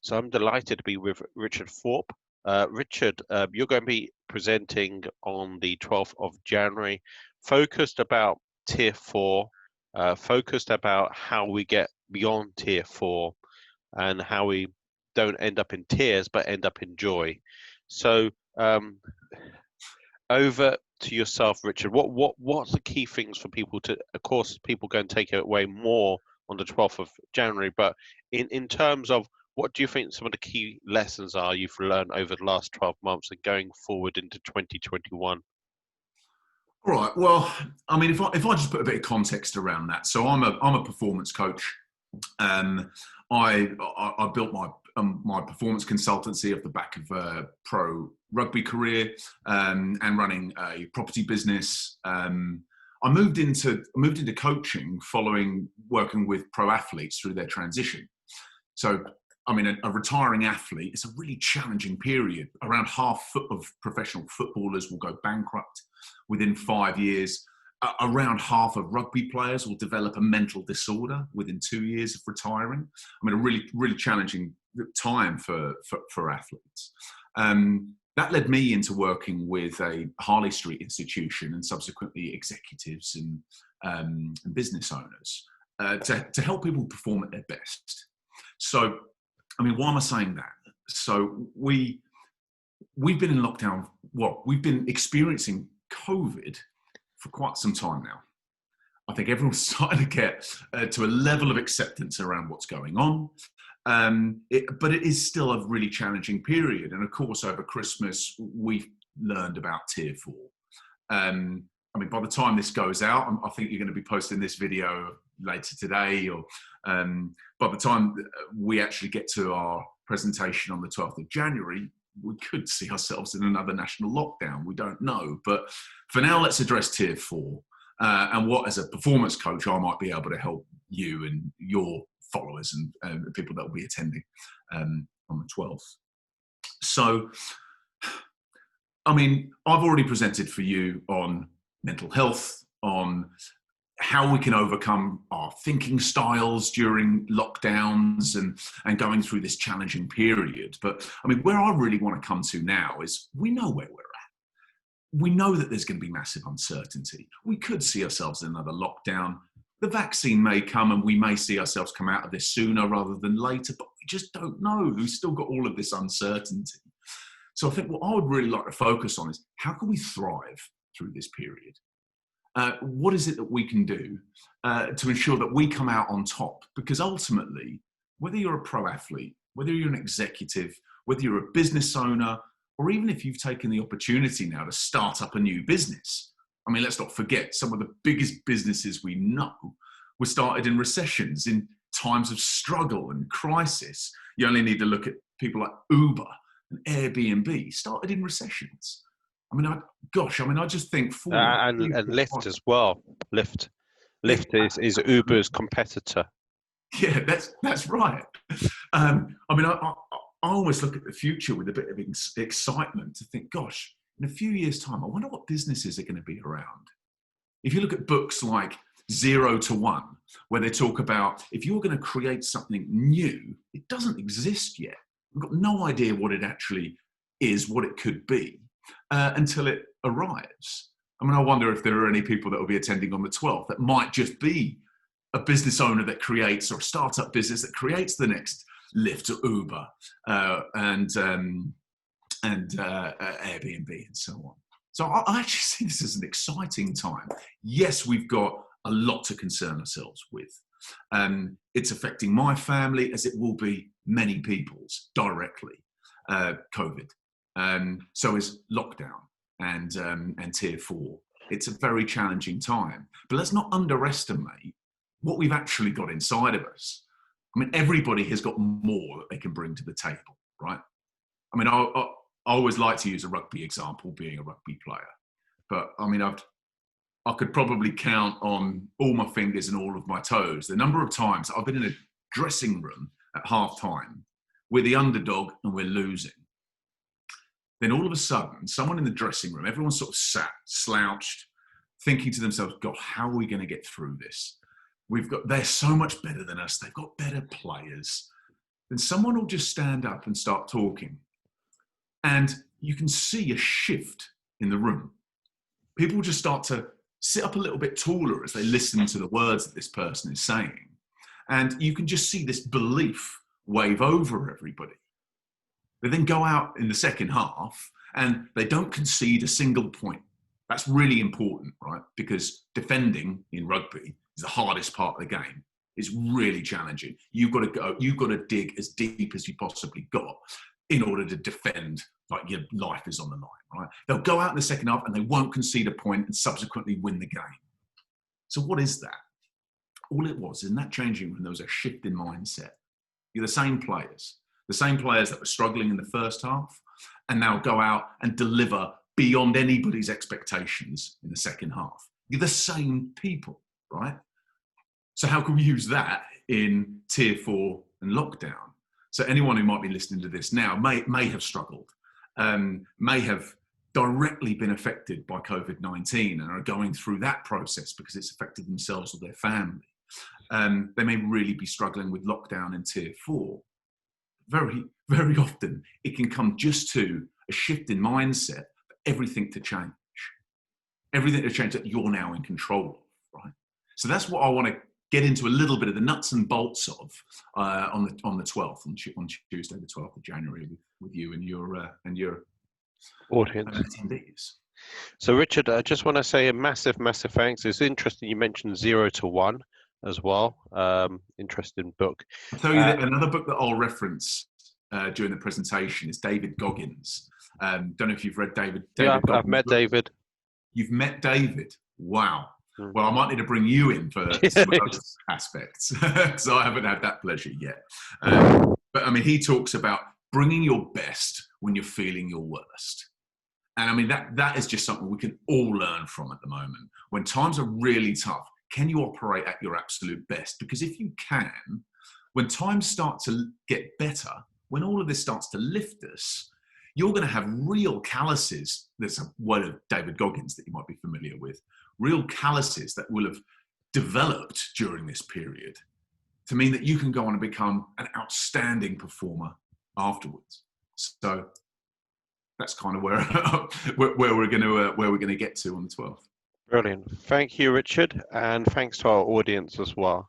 So I'm delighted to be with Richard Thorpe. Richard, you're going to be presenting on the 12th of January, focused about Tier 4, focused about how we get beyond Tier 4 and how we don't end up in tears but end up in joy. So over to yourself, Richard. What's the key things for people to? Of course, people go and take it away more on the 12th of January, but in terms of what do you think some of the key lessons are you've learned over the last 12 months and going forward into 2021? All right. Well, I mean, if I just put a bit of context around that, so I'm a performance coach. I built my performance consultancy off the back of a pro rugby career and running a property business. I moved into coaching following working with pro athletes through their transition. So, I mean, a retiring athlete is a really challenging period. Around half of professional footballers will go bankrupt within 5 years. Around half of rugby players will develop a mental disorder within 2 years of retiring. I mean, a really, really challenging time for athletes. That led me into working with a Harley Street institution and subsequently executives and business owners to help people perform at their best. So, I mean, why am I saying that? So we've been in lockdown. Well, we've been experiencing COVID for quite some time now. I think everyone's starting to get to a level of acceptance around what's going on. But it is still a really challenging period. And of course, over Christmas, we've learned about Tier 4. I mean, by the time this goes out, I think you're going to be posting this video later today, or by the time we actually get to our presentation on the 12th of January, we could see ourselves in another national lockdown. We don't know. But for now, let's address Tier 4 and what, as a performance coach, I might be able to help you and your followers and the people that will be attending on the 12th. So, I mean, I've already presented for you on mental health, on how we can overcome our thinking styles during lockdowns and going through this challenging period. But I mean, where I really want to come to now is we know where we're at. We know that there's going to be massive uncertainty. We could see ourselves in another lockdown. The vaccine may come and we may see ourselves come out of this sooner rather than later, but we just don't know. We've still got all of this uncertainty. So I think what I would really like to focus on is how can we thrive through this period? What is it that we can do to ensure that we come out on top? Because ultimately, whether you're a pro athlete, whether you're an executive, whether you're a business owner, or even if you've taken the opportunity now to start up a new business, I mean, let's not forget some of the biggest businesses we know were started in recessions, in times of struggle and crisis. You only need to look at people like Uber and Airbnb, started in recessions. I mean, I just think and Lyft as well. Lyft is Uber's competitor. Yeah, that's right. I mean, I always look at the future with a bit of excitement to think, gosh, in a few years' time, I wonder what businesses are going to be around. If you look at books like 0 to 1, where they talk about if you're going to create something new, it doesn't exist yet. We've got no idea what it actually is, what it could be, until it arrives. I mean, I wonder if there are any people that will be attending on the 12th that might just be a business owner that creates, or a startup business that creates the next Lyft or Uber and Airbnb and so on. So I actually see this as an exciting time. Yes, we've got a lot to concern ourselves with. It's affecting my family as it will be many people's directly, COVID. So is lockdown and Tier 4. It's a very challenging time. But let's not underestimate what we've actually got inside of us. I mean, everybody has got more that they can bring to the table, right? I mean, I always like to use a rugby example, being a rugby player. But I mean, I could probably count on all my fingers and all of my toes the number of times I've been in a dressing room at half time. We're the underdog and we're losing. Then all of a sudden, someone in the dressing room, everyone's sort of sat, slouched, thinking to themselves, God, how are we going to get through this? They're so much better than us. They've got better players. then someone will just stand up and start talking. And you can see a shift in the room. People just start to sit up a little bit taller as they listen to the words that this person is saying. And you can just see this belief wave over everybody. They then go out in the second half and they don't concede a single point. That's really important, right? Because defending in rugby is the hardest part of the game. It's really challenging. You've got to dig as deep as you possibly got in order to defend like your life is on the line, right? They'll go out in the second half and they won't concede a point and subsequently win the game. So what is that? All it was in that changing room, there was a shift in mindset. You're the same players that were struggling in the first half and now go out and deliver beyond anybody's expectations in the second half. You're the same people, right? So how can we use that in tier 4 and lockdown? So anyone who might be listening to this now may have struggled, may have directly been affected by COVID-19 and are going through that process because it's affected themselves or their family. They may really be struggling with lockdown in tier 4. Very, very often it can come just to a shift in mindset for everything to change. Everything to change that you're now in control of, right? So that's what I want to get into a little bit of the nuts and bolts of on the 12th, on Tuesday, the 12th of January, with you and your audience attendees. So Richard, I just want to say a massive thanks. It's interesting you mentioned 0 to 1 as well. Interesting book. I'll tell you that another book that I'll reference during the presentation is David Goggins. Don't know if you've read David Yeah, Goggins' I've met book. David. You've met David? Wow. Well, I might need to bring you in for some of those aspects. So I haven't had that pleasure yet. But I mean, he talks about bringing your best when you're feeling your worst. And I mean, that is just something we can all learn from at the moment. When times are really tough, can you operate at your absolute best? Because if you can, when times start to get better, when all of this starts to lift us, you're going to have real calluses. There's a word of David Goggins that you might be familiar with. Real calluses that will have developed during this period to mean that you can go on and become an outstanding performer afterwards. So that's kind of where we're going to get to on the 12th. Brilliant. Thank you, Richard, and thanks to our audience as well.